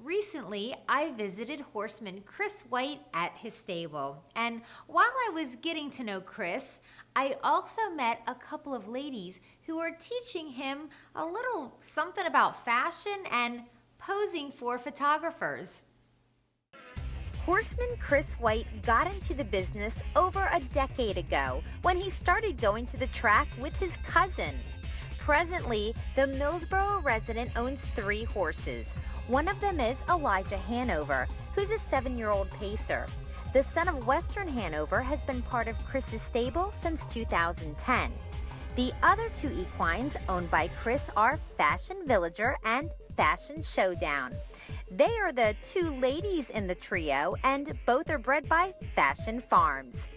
Recently, I visited Horseman Chris White at his stable, and while I was getting to know Chris, I also met a couple of ladies who were teaching him a little something about fashion and posing for photographers. Horseman Chris White got into the business over a decade ago when he started going to the track with his cousin. Presently, the Millsboro resident owns 3 horses. One of them is Elijah Hanover, who's a 7-year-old pacer. The son of Western Hanover has been part of Chris's stable since 2010. The other 2 equines owned by Chris are Fashion Villager and Fashion Showdown. They are the 2 ladies in the trio, and both are bred by Fashion Farms.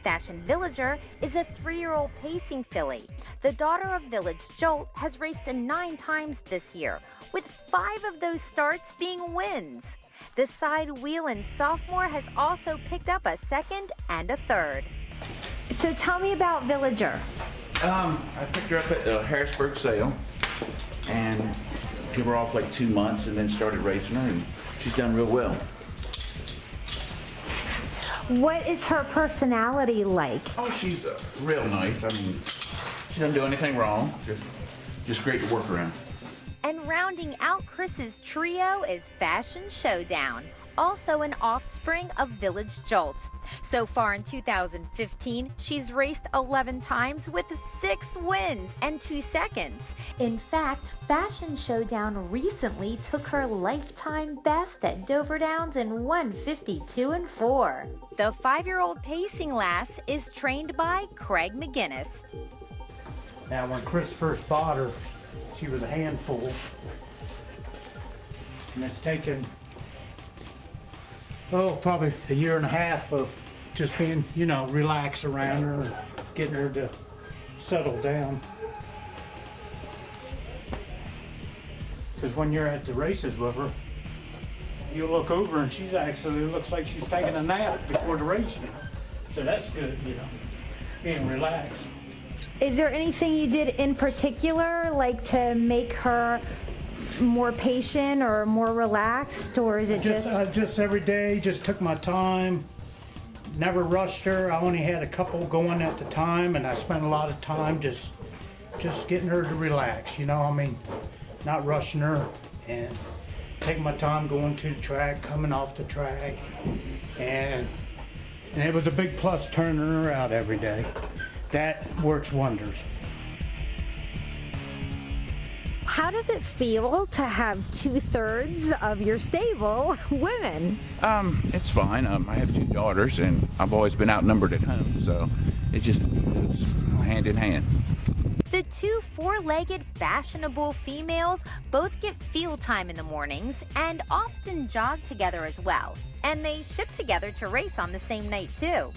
Fashion Villager is a 3-year-old pacing filly. The daughter of Village Jolt has raced 9 times this year, with 5 of those starts being wins. The side wheelin' sophomore has also picked up a 2nd and a 3rd. So tell me about Villager. I picked her up at the Harrisburg sale and gave her off like 2 months and then started racing her, and she's done real well. What is her personality like? Oh, she's real nice. I mean, she doesn't do anything wrong. Just great to work around. And rounding out Chris's trio is Fashion Showdown, also an offspring of Village Jolt. So far in 2015, she's raced 11 times with 6 wins and 2 seconds. In fact, Fashion Showdown recently took her lifetime best at Dover Downs in 1:52.4. The 5-year-old pacing lass is trained by Craig McGinnis. Now, when Chris first bought her, she was a handful, and it's taken, probably a year and a half of just being, relaxed around her and getting her to settle down. Because when you're at the races with her, you look over and she's actually looks like she's taking a nap before the race. So that's good, being relaxed. Is there anything you did in particular, like to make her more patient or more relaxed, or is it just every day, just took my time, never rushed her. I only had a couple going at the time, and I spent a lot of time just getting her to relax, not rushing her, and taking my time going to the track, coming off the track, and it was a big plus turning her out every day. That works wonders. How does it feel to have 2/3 of your stable women? It's fine. I have 2 daughters, and I've always been outnumbered at home, so it's hand in hand. The 2 4-legged fashionable females both get field time in the mornings and often jog together as well. And they ship together to race on the same night too.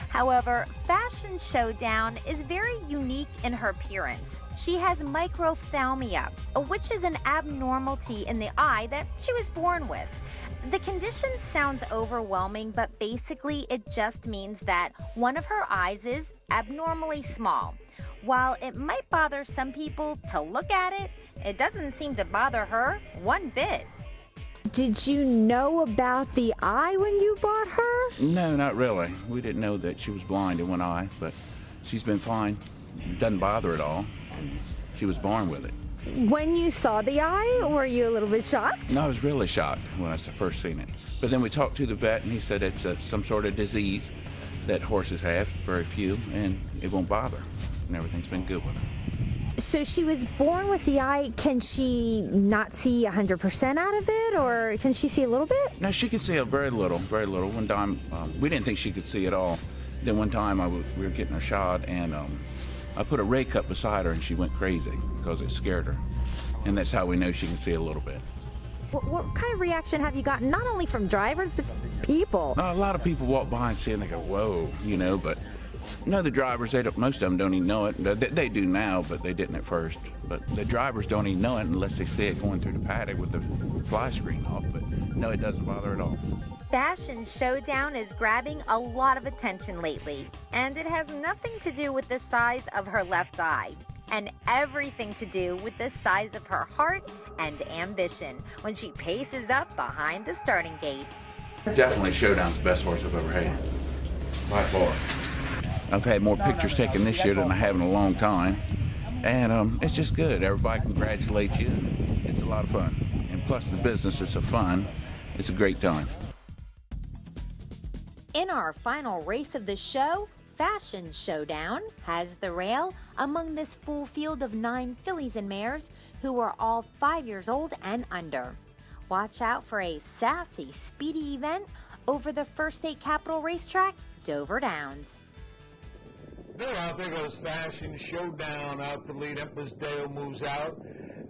However, Fashion Showdown is very unique in her appearance. She has microphthalmia, which is an abnormality in the eye that she was born with. The condition sounds overwhelming, but basically it just means that one of her eyes is abnormally small. While it might bother some people to look at it, it doesn't seem to bother her one bit. Did you know about the eye when you bought her? No, not really. We didn't know that she was blind in one eye, but she's been fine. It doesn't bother at all. She was born with it. When you saw the eye, were you a little bit shocked? No, I was really shocked when I first seen it. But then we talked to the vet, and he said it's some sort of disease that horses have, very few, and it won't bother. And everything's been good with her. So she was born with the eye. Can she not see 100% out of it, or can she see a little bit? No, she can see a very little, very little. One time, we didn't think she could see at all. Then one time we were getting her shot, and I put a ray cup beside her, and she went crazy because it scared her. And that's how we know she can see a little bit. What kind of reaction have you gotten, not only from drivers, but people? A lot of people walk by and see it, and they go, whoa, but no, the drivers, most of them don't even know it. They do now, but they didn't at first. But the drivers don't even know it unless they see it going through the paddock with the fly screen off. But no, it doesn't bother at all. Fashion Showdown is grabbing a lot of attention lately, and it has nothing to do with the size of her left eye. and everything to do with the size of her heart and ambition when she paces up behind the starting gate. Definitely Showdown's the best horse I've ever had, by far. I've had more pictures taken this year than I have in a long time, and it's just good. Everybody congratulates you. It's a lot of fun, and plus the business is so fun. It's a great time. In our final race of the show, Fashion Showdown has the rail among this full field of 9 fillies and mares who are all 5 years old and under. Watch out for a sassy, speedy event over the First State Capital Racetrack, Dover Downs. There out there goes Fashion Showdown out for the lead. Empress Deo moves out.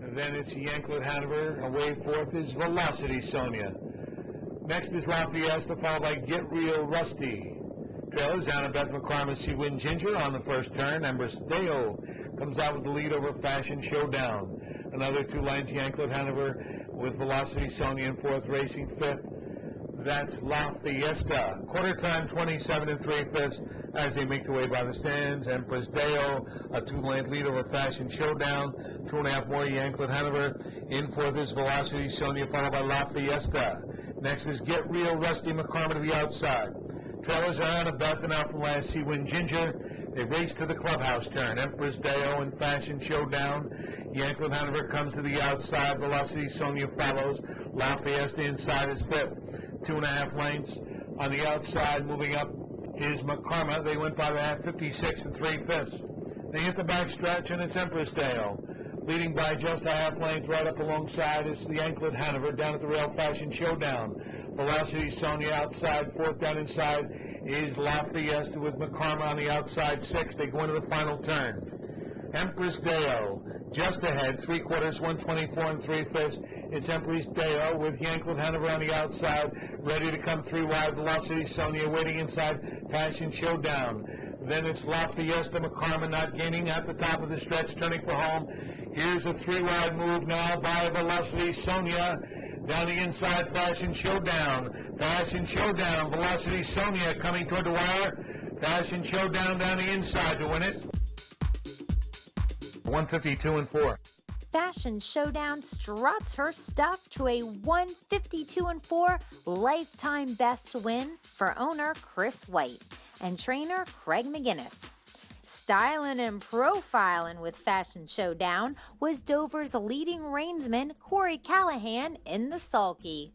And then it's Yanklet Hanover. Away fourth is Velocity Sonia. Next is La Fiesta, followed by Get Real Rusty. Trailers down at Beth McCormick, Sea Wind Ginger on the first turn. Empress Deo comes out with the lead over Fashion Showdown. Another 2 lines, Yanklet Hanover with Velocity Sonia in fourth, racing fifth. That's La Fiesta. Quarter time, 27 3/5 as they make their way by the stands. Empress Deo, a 2-length lead over Fashion Showdown. 2.5 more, Yanklet Hanover. In fourth is Velocity Sonia, followed by La Fiesta. Next is Get Real Rusty McCormick to the outside. Trailers are on a Beth and out from last, Sea Wind Ginger. They race to the clubhouse turn. Empress Deo and Fashion Showdown. Yanklet Hanover comes to the outside. Velocity Sonia follows. La Fiesta inside is fifth. 2.5 lengths on the outside. Moving up is McCormick. They went by the half, 56 3/5. They hit the back stretch, and it's Empress Deo. Leading by just a half length right up alongside is the Yanklet Hanover. Down at the rail, Fashion Showdown. Velocity Sonia outside. Fourth down inside is La Fiesta with McCormick on the outside. Sixth. They go into the final turn. Empress Deo just ahead, 3/4, 124 3/5. It's Empress Deo with Yanklet Hanover on the outside, ready to come 3 wide. Velocity Sonia waiting inside. Fashion Showdown. Then it's La Fiesta, McCormick not gaining at the top of the stretch, turning for home. Here's a 3 wide move now by Velocity Sonia. Down the inside, Fashion Showdown. Fashion Showdown, Velocity Sonia coming toward the wire. Fashion Showdown down the inside to win it. 152 4. Fashion Showdown struts her stuff to a 152 4 lifetime best win for owner Chris White and trainer Craig McGinnis. Styling and profiling with Fashion Showdown was Dover's leading reinsman Corey Callahan in the sulky.